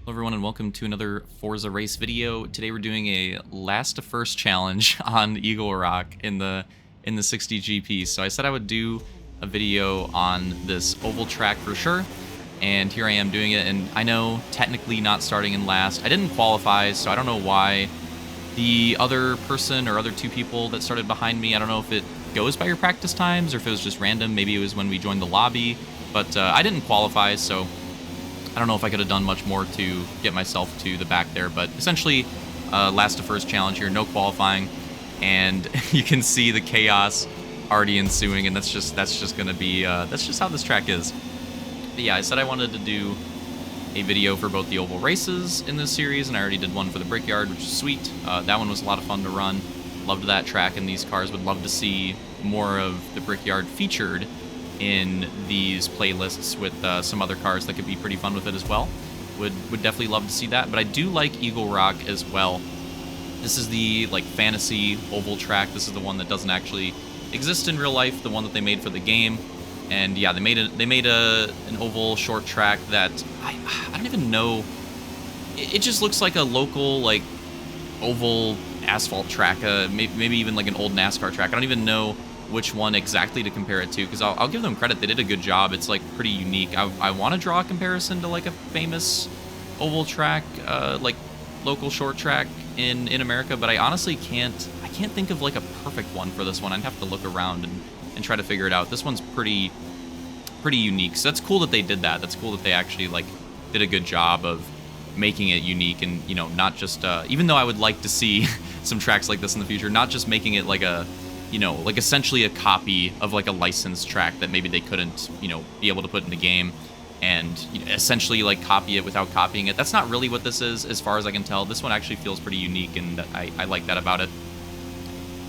Hello everyone and welcome to another Forza race video. Today we're doing a last to first challenge on Eagle Rock in the 60 GP. So I said I would do a video on this oval track for sure, and here I am doing it. And I know technically not starting in last. I didn't qualify, so I don't know why the other person or other two people that started behind me, I don't know if it goes by your practice times or if it was just random. Maybe it was when we joined the lobby, but I didn't qualify, so I don't know if I could have done much more to get myself to the back there, but essentially last to first challenge here, no qualifying, and you can see the chaos already ensuing, and that's just gonna be that's just how this track is. But yeah, I said I wanted to do a video for both the oval races in this series, and I already did one for the Brickyard, which is sweet. That one was a lot of fun to run. Loved that track and these cars. Would love to see more of the Brickyard featured in these playlists with some other cars that could be pretty fun with it as well. Would definitely love to see that. But I do like Eagle Rock as well. This is the like fantasy oval track. This is the one that doesn't actually exist in real life, the one that they made for the game. And yeah, they made an oval short track that I don't even know. It just looks like a local like oval asphalt track, maybe even like an old NASCAR track. I don't even know which one exactly to compare it to, because I'll give them credit, they did a good job. It's like pretty unique. I want to draw a comparison to like a famous oval track, like local short track in America, but I honestly can't think of like a perfect one for this one. I'd have to look around and try to figure it out. This one's pretty unique, so that's cool that they did that. That's cool that they actually like did a good job of making it unique, and you know, not just even though I would like to see some tracks like this in the future, not just making it like a, you know, like essentially a copy of like a licensed track that maybe they couldn't, you know, be able to put in the game, and you know, essentially like copy it without copying it. That's not really what this is, as far as I can tell. This one actually feels pretty unique, and I like that about it.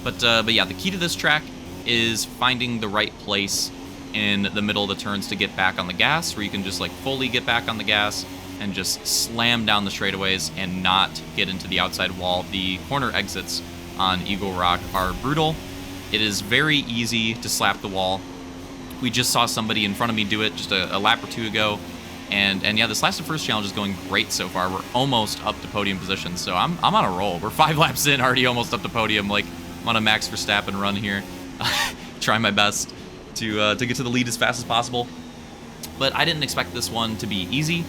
But yeah, the key to this track is finding the right place in the middle of the turns to get back on the gas, where you can just like fully get back on the gas and just slam down the straightaways and not get into the outside wall. The corner exits on Eagle Rock are brutal. It is very easy to slap the wall. We just saw somebody in front of me do it just a lap or two ago. And yeah, this last to first challenge is going great so far. We're almost up to podium position, so I'm on a roll. We're 5 laps in, already almost up to podium. Like, I'm on a Max Verstappen run here. Trying my best to get to the lead as fast as possible. But I didn't expect this one to be easy,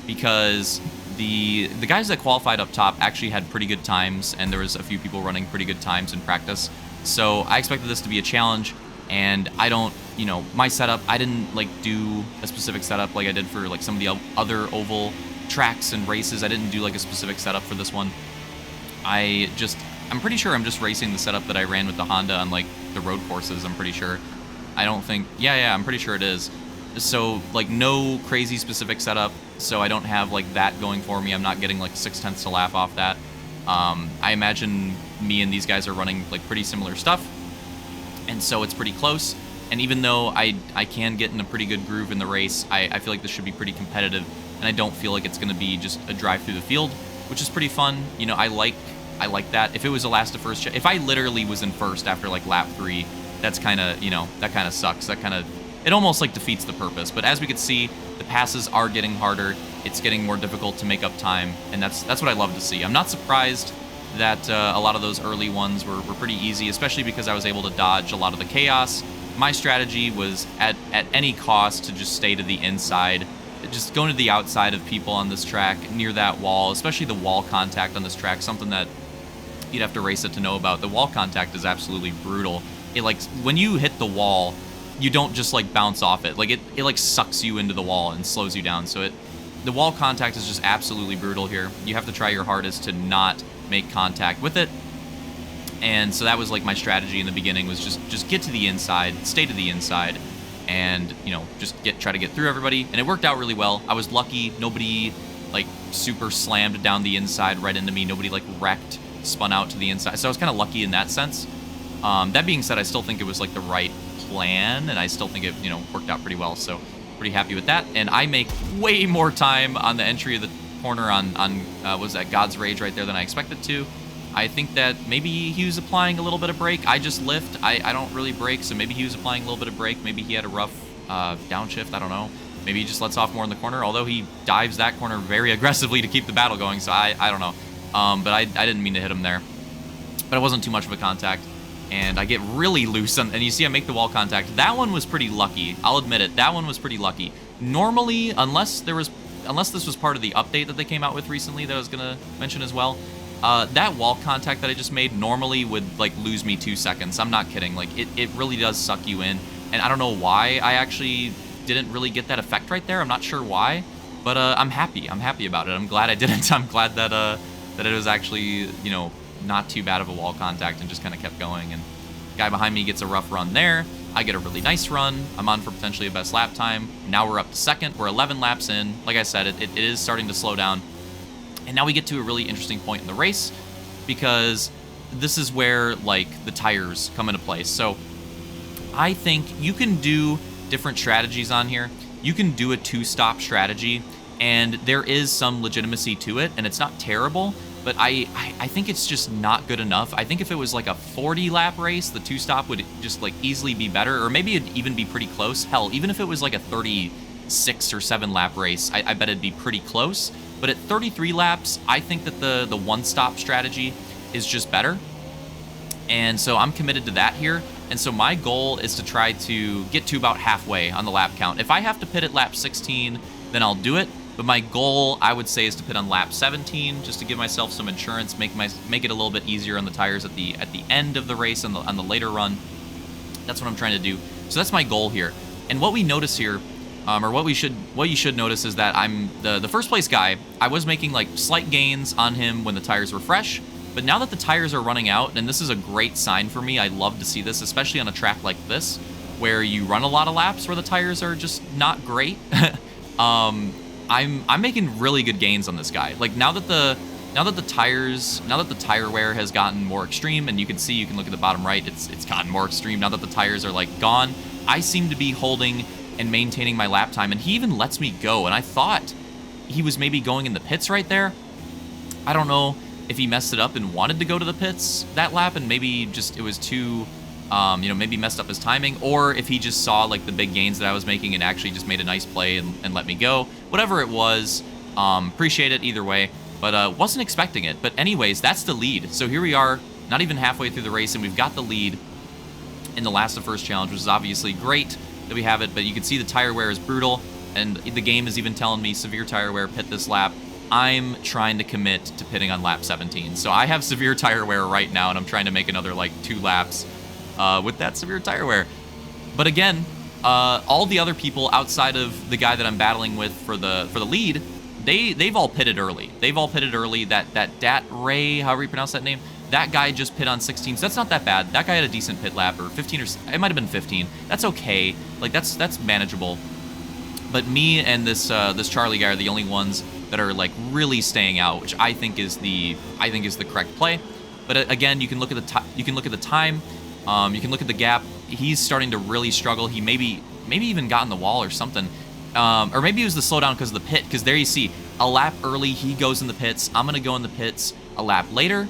because the guys that qualified up top actually had pretty good times, and there was a few people running pretty good times in practice. So I expected this to be a challenge, and I don't, you know, my setup, I didn't like do a specific setup like I did for like some of the other oval tracks and races. I didn't do like a specific setup for this one. I'm pretty sure I'm just racing the setup that I ran with the Honda on like the road courses. I'm pretty sure. I don't think, yeah, I'm pretty sure it is. So like no crazy specific setup, so I don't have like that going for me. I'm not getting like 6/10 a lap off that. I imagine me and these guys are running like pretty similar stuff, and so it's pretty close. And even though I can get in a pretty good groove in the race, I feel like this should be pretty competitive, and I don't feel like it's going to be just a drive through the field, which is pretty fun. You know, I like that. If it was a last to first, if I literally was in first after like lap 3, that's kind of, you know, that kind of sucks. It almost like defeats the purpose. But as we could see, the passes are getting harder. It's getting more difficult to make up time, and that's what I love to see. I'm not surprised that a lot of those early ones were pretty easy, especially because I was able to dodge a lot of the chaos. My strategy was at any cost to just stay to the inside, just going to the outside of people on this track, near that wall, especially the wall contact on this track, something that you'd have to race it to know about. The wall contact is absolutely brutal. It like, when you hit the wall, you don't just like bounce off it. Like it like sucks you into the wall and slows you down. So the wall contact is just absolutely brutal here. You have to try your hardest to not make contact with it. And so that was like my strategy in the beginning, was just get to the inside, stay to the inside, and you know, just try to get through everybody. And it worked out really well. I was lucky. Nobody like super slammed down the inside right into me. Nobody like wrecked, spun out to the inside. So I was kind of lucky in that sense. That being said, I still think it was like the right plan, and I still think it, you know, worked out pretty well. So pretty happy with that. And I make way more time on the entry of the corner on was that God's Rage right there than I expected to. I think that maybe he was applying a little bit of brake. I just lift. I don't really brake, so maybe he was applying a little bit of brake. Maybe he had a rough downshift. I don't know. Maybe he just lets off more in the corner, although he dives that corner very aggressively to keep the battle going, so I don't know. But I didn't mean to hit him there. But it wasn't too much of a contact. And I get really loose, and you see I make the wall contact. That one was pretty lucky. I'll admit it. That one was pretty lucky. Normally, unless this was part of the update that they came out with recently that I was going to mention as well, that wall contact that I just made normally would, like, lose me 2 seconds. I'm not kidding. Like, it really does suck you in. And I don't know why I actually didn't really get that effect right there. I'm not sure why. But I'm happy. I'm happy about it. I'm glad I didn't. I'm glad that that it was actually, you know, not too bad of a wall contact and just kind of kept going. And guy behind me gets a rough run there. I get a really nice run. I'm on for potentially a best lap time. Now we're up to second. We're 11 laps in. Like I said, it is starting to slow down. And now we get to a really interesting point in the race because this is where, like, the tires come into place. So I think you can do different strategies on here. You can do a two-stop strategy, and there is some legitimacy to it, and it's not terrible. But I think it's just not good enough. I think if it was like a 40-lap race, the two-stop would just like easily be better, or maybe it'd even be pretty close. Hell, even if it was like a 36 or 7-lap race, I bet it'd be pretty close. But at 33 laps, I think that the one-stop strategy is just better. And so I'm committed to that here. And so my goal is to try to get to about halfway on the lap count. If I have to pit at lap 16, then I'll do it. But my goal, I would say, is to pit on lap 17, just to give myself some insurance, make it a little bit easier on the tires at the end of the race on the later run. That's what I'm trying to do. So that's my goal here. And what we notice here, or what you should notice, is that I'm the first place guy. I was making like slight gains on him when the tires were fresh, but now that the tires are running out, and this is a great sign for me. I love to see this, especially on a track like this, where you run a lot of laps where the tires are just not great. I'm making really good gains on this guy. Like now that the tire wear has gotten more extreme, and you can look at the bottom right, it's gotten more extreme now that the tires are like gone. I seem to be holding and maintaining my lap time, and he even lets me go. And I thought he was maybe going in the pits right there. I don't know if he messed it up and wanted to go to the pits that lap, and maybe just it was too maybe messed up his timing, or if he just saw like the big gains that I was making and actually just made a nice play and let me go. Whatever it was, appreciate it either way, but wasn't expecting it. But anyways, that's the lead. So here we are, not even halfway through the race, and we've got the lead in the last of first challenge, which is obviously great that we have it, but you can see the tire wear is brutal, and the game is even telling me severe tire wear, pit this lap. I'm trying to commit to pitting on lap 17. So I have severe tire wear right now, and I'm trying to make another like 2 laps with that severe tire wear. But again, all the other people outside of the guy that I'm battling with for the lead, they've all pitted early. They've all pitted early. That Dat Ray, however you pronounce that name, that guy just pit on 16, so that's not that bad. That guy had a decent pit lap, or 15, or it might have been 15. That's okay. Like that's manageable. But me and this Charlie guy are the only ones that are like really staying out, which I think is the correct play. But again, you can look at the time. You can look at the gap. He's starting to really struggle. He maybe even got in the wall or something. Or maybe it was the slowdown because of the pit, because there you see, a lap early, he goes in the pits. I'm going to go in the pits a lap later.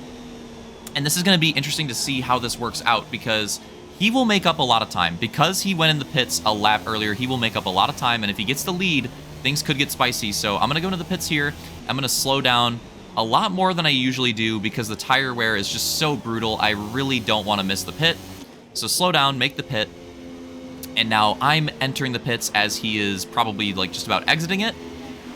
And this is going to be interesting to see how this works out, because he will make up a lot of time. Because he went in the pits a lap earlier, he will make up a lot of time, and if he gets the lead, things could get spicy. So I'm going to go into the pits here. I'm going to slow down a lot more than I usually do because the tire wear is just so brutal. I really don't want to miss the pit. So slow down, make the pit. And now I'm entering the pits as he is probably like just about exiting it.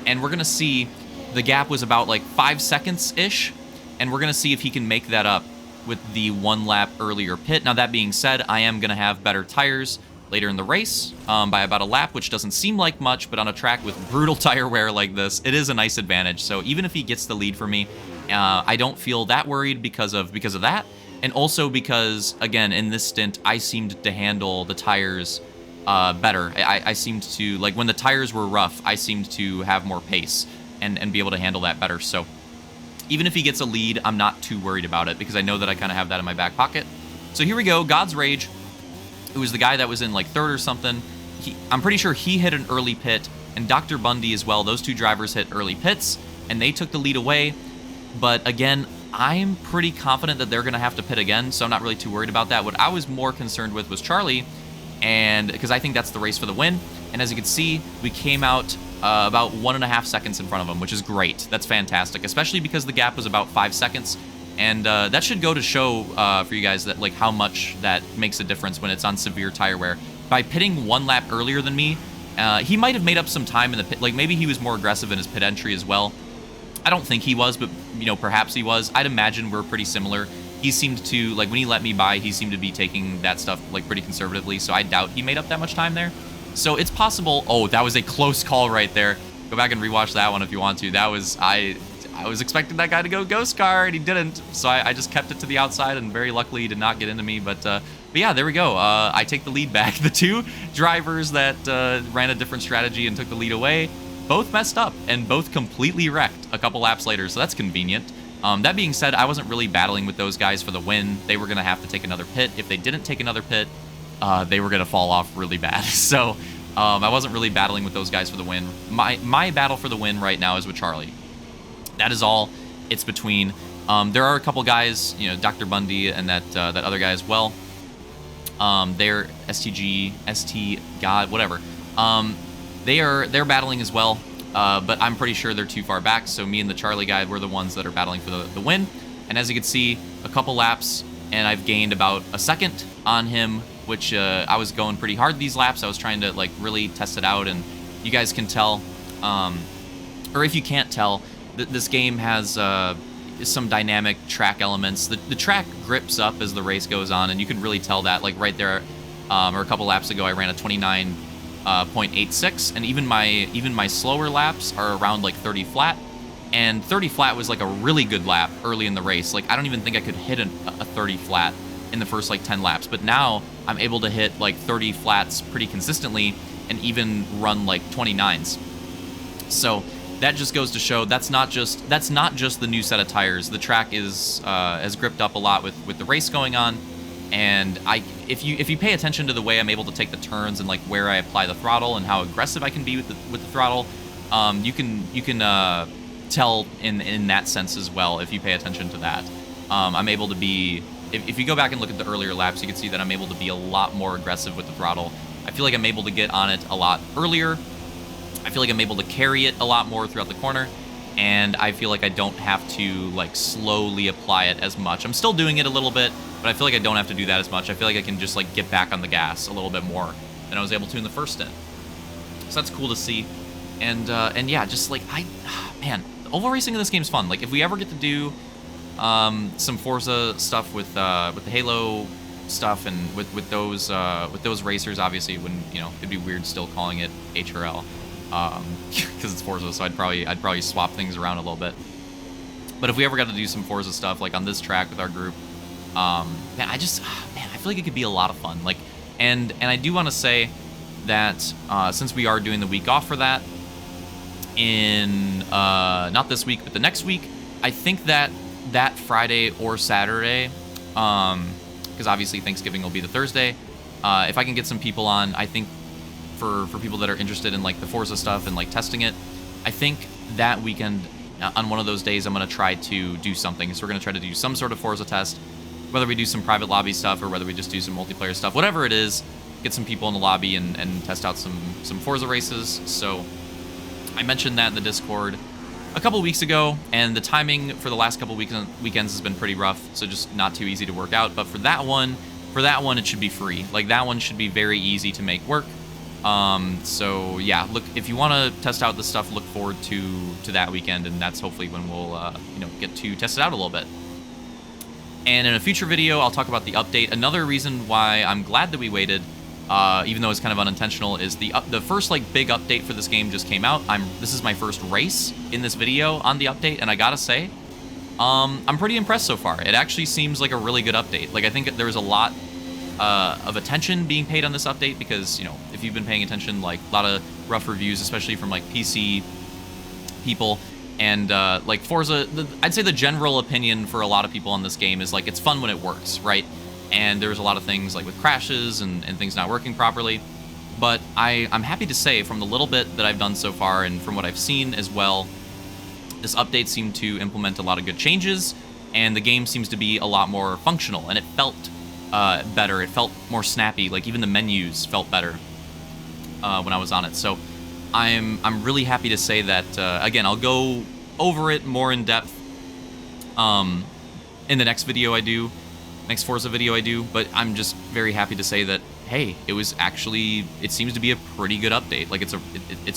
And we're going to see the gap was about like 5 seconds-ish. And we're going to see if he can make that up with the 1 lap earlier pit. Now that being said, I am going to have better tires later in the race by about a lap, which doesn't seem like much, but on a track with brutal tire wear like this, it is a nice advantage. So even if he gets the lead for me, I don't feel that worried because of that. And also because, again, in this stint, I seemed to handle the tires better. I seemed to, like, when the tires were rough, I seemed to have more pace and be able to handle that better. So even if he gets a lead, I'm not too worried about it because I know that I kind of have that in my back pocket. So here we go, God's Rage, who was the guy that was in, like, third or something. I'm pretty sure he hit an early pit, and Dr. Bundy as well. Those two drivers hit early pits, and they took the lead away. But again, I'm pretty confident that they're going to have to pit again, so I'm not really too worried about that. What I was more concerned with was Charlie, and because I think that's the race for the win. And as you can see, we came out about 1.5 seconds in front of him, which is great. That's fantastic, especially because the gap was about 5 seconds. And that should go to show for you guys that like how much that makes a difference when it's on severe tire wear. By pitting 1 lap earlier than me, he might have made up some time in the pit. Like maybe he was more aggressive in his pit entry as well. I don't think he was, but you know, perhaps he was. I'd imagine we're pretty similar. He seemed to, like when he let me by, he seemed to be taking that stuff like pretty conservatively, so I doubt he made up that much time there. So it's possible. Oh, that was a close call right there. Go back and rewatch that one if you want to. That was, I was expecting that guy to go ghost car, and he didn't. So I just kept it to the outside, and very luckily he did not get into me. But yeah, there we go. I take the lead back. The 2 drivers that ran a different strategy and took the lead away both messed up and both completely wrecked a couple laps later, so that's convenient. That being said, I wasn't really battling with those guys for the win. They were going to have to take another pit. If they didn't take another pit, they were going to fall off really bad. So I wasn't really battling with those guys for the win. My battle for the win right now is with Charlie. That is all it's between. There are a couple guys, you know, Dr. Bundy and that other guy as well. They're STG, ST, God, whatever. They're battling as well, but I'm pretty sure they're too far back, so me and the Charlie guy, we're the ones that are battling for the win. And as you can see, a couple laps, and I've gained about a second on him, which I was going pretty hard these laps. I was trying to, like, really test it out, and you guys can tell, or if you can't tell, this game has some dynamic track elements. The track grips up as the race goes on, and you can really tell that, like, right there, or a couple laps ago, I ran a 29.86, and even my slower laps are around like 30 flat, and 30 flat was like a really good lap early in the race. Like I don't even think I could hit a 30 flat in the first like 10 laps, but now I'm able to hit like 30 flats pretty consistently and even run like 29s. So that just goes to show that's not just the new set of tires. The track is has gripped up a lot with the race going on. And if you pay attention to the way I'm able to take the turns and like where I apply the throttle and how aggressive I can be with the throttle, you can tell in that sense as well if you pay attention to that. I'm able to be, if you go back and look at the earlier laps, you can see that I'm able to be a lot more aggressive with the throttle. I feel like I'm able to get on it a lot earlier. I feel like I'm able to carry it a lot more throughout the corner. And I feel like I don't have to like slowly apply it as much. I'm still doing it a little bit, but I feel like I don't have to do that as much. I feel like I can just like get back on the gas a little bit more than I was able to in the first stint. So that's cool to see. And yeah, just like man, oval racing in this game is fun. Like if we ever get to do some Forza stuff with the Halo stuff and with those racers, obviously, when you know it'd be weird still calling it HRL. Because it's Forza, so I'd probably swap things around a little bit. But if we ever got to do some Forza stuff like on this track with our group, man, I feel like it could be a lot of fun. Like, and I do want to say that since we are doing the week off for that, in not this week but the next week, I think that Friday or Saturday, because obviously Thanksgiving will be the Thursday. If I can get some people on, I think. For people that are interested in like the Forza stuff and like testing it, I think that weekend on one of those days I'm going to try to do something. So we're going to try to do some sort of Forza test, whether we do some private lobby stuff or whether we just do some multiplayer stuff, whatever it is, get some people in the lobby and test out some Forza races. So I mentioned that in the Discord a couple weeks ago, and the timing for the last couple weekends has been pretty rough, so just not too easy to work out. But for that one it should be free. Like that one should be very easy to make work. So yeah, look, if you want to test out this stuff, look forward to that weekend, and that's hopefully when we'll get to test it out a little bit. And in a future video, I'll talk about the update. Another reason why I'm glad that we waited, even though it's kind of unintentional, is the first like big update for this game just came out. This is my first race in this video on the update, and I gotta say, I'm pretty impressed so far. It actually seems like a really good update. Like I think there was a lot of attention being paid on this update because, you know, if you've been paying attention, like a lot of rough reviews, especially from like PC people, and like Forza, I'd say the general opinion for a lot of people on this game is like it's fun when it works, right? And there's a lot of things like with crashes and things not working properly. But I'm happy to say from the little bit that I've done so far and from what I've seen as well, this update seemed to implement a lot of good changes, and the game seems to be a lot more functional, and it felt better. It felt more snappy. Like even the menus felt better. when I was on it. So I'm really happy to say that, again, I'll go over it more in depth in the next video I do, next Forza video I do, but I'm just very happy to say that, hey, it seems to be a pretty good update. Like, it's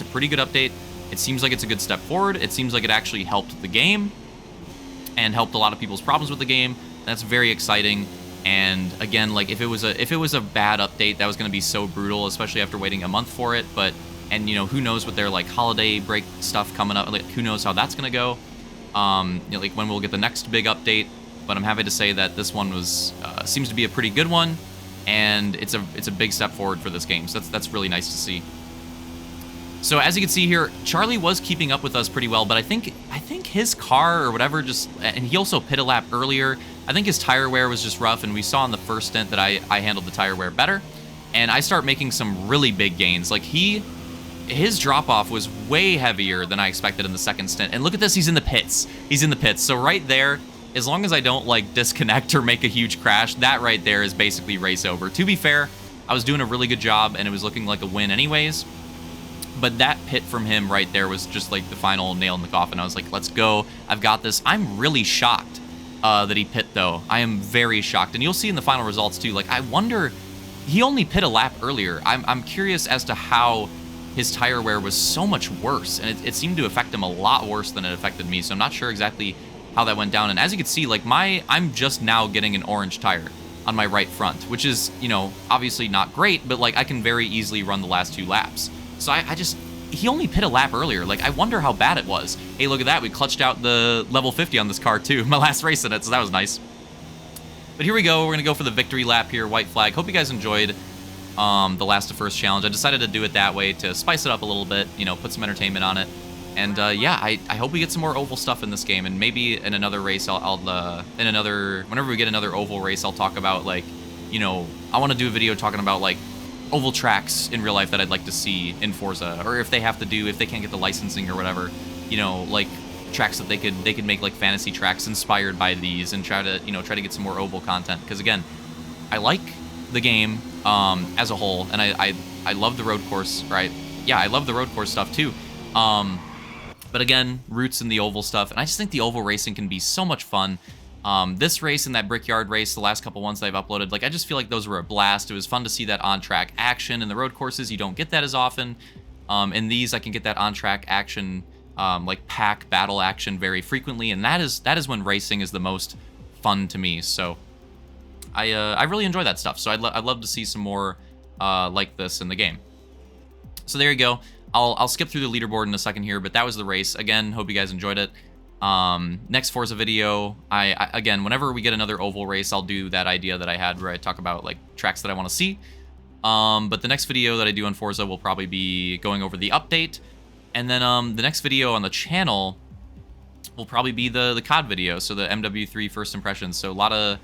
a pretty good update. It seems like it's a good step forward. It seems like it actually helped the game and helped a lot of people's problems with the game. That's very exciting. And again, like, if it was a bad update, that was going to be so brutal, especially after waiting a month for it. And you know, who knows with their like holiday break stuff coming up, like, who knows how that's going to go. You know, like when we'll get the next big update. But I'm happy to say that this one seems to be a pretty good one, and it's a big step forward for this game. So that's really nice to see. So as you can see here, Charlie was keeping up with us pretty well, but I think his car or whatever and he also pit a lap earlier. I think his tire wear was just rough, and we saw in the first stint that I handled the tire wear better, and I start making some really big gains. Like, his drop-off was way heavier than I expected in the second stint. And look at this, he's in the pits. He's in the pits. So right there, as long as I don't, like, disconnect or make a huge crash, that right there is basically race over. To be fair, I was doing a really good job, and it was looking like a win anyways. But that pit from him right there was just, like, the final nail in the coffin. I was like, let's go. I've got this. I'm really shocked that he pit, though. I am very shocked. And you'll see in the final results, too. Like, I wonder... He only pit a lap earlier. I'm curious as to how his tire wear was so much worse. And it seemed to affect him a lot worse than it affected me. So I'm not sure exactly how that went down. And as you can see, like, I'm just now getting an orange tire on my right front, which is, you know, obviously not great, but, like, I can very easily run the last 2 laps. So he only pit a lap earlier. Like, I wonder how bad it was. Hey, look at that. We clutched out the level 50 on this car, too. My last race in it, so that was nice. But here we go. We're going to go for the victory lap here, white flag. Hope you guys enjoyed the last to first challenge. I decided to do it that way to spice it up a little bit, you know, put some entertainment on it. And yeah, I hope we get some more oval stuff in this game. And maybe in another race, whenever we get another oval race, I'll talk about, like, you know, I want to do a video talking about, like, oval tracks in real life that I'd like to see in Forza, or if they can't get the licensing or whatever, you know, like tracks that they could make, like, fantasy tracks inspired by these, and try to get some more oval content. Because again, I like the game as a whole, and I love the road course, right? Yeah, I love the road course stuff too. But again, roots in the oval stuff, and I just think the oval racing can be so much fun. This race and that Brickyard race, the last couple ones that I've uploaded, like, I just feel like those were a blast. It was fun to see that on-track action. In the road courses, you don't get that as often. In these, I can get that on-track action, like pack battle action very frequently, and that is when racing is the most fun to me. So I really enjoy that stuff. So I'd love to see some more like this in the game. So there you go. I'll skip through the leaderboard in a second here, but that was the race. Again, hope you guys enjoyed it. Next Forza video, again, whenever we get another oval race, I'll do that idea that I had where I talk about, like, tracks that I want to see. But the next video that I do on Forza will probably be going over the update. And then the next video on the channel will probably be the COD video, so the MW3 first impressions. So a lot of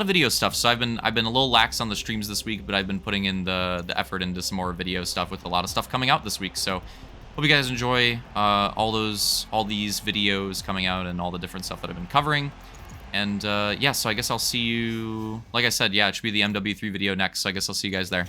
video stuff. So I've been a little lax on the streams this week, but I've been putting in the effort into some more video stuff with a lot of stuff coming out this week. So hope you guys enjoy all these videos coming out and all the different stuff that I've been covering. And yeah, so I guess I'll see you, like I said, yeah, it should be the MW3 video next, so I guess I'll see you guys there.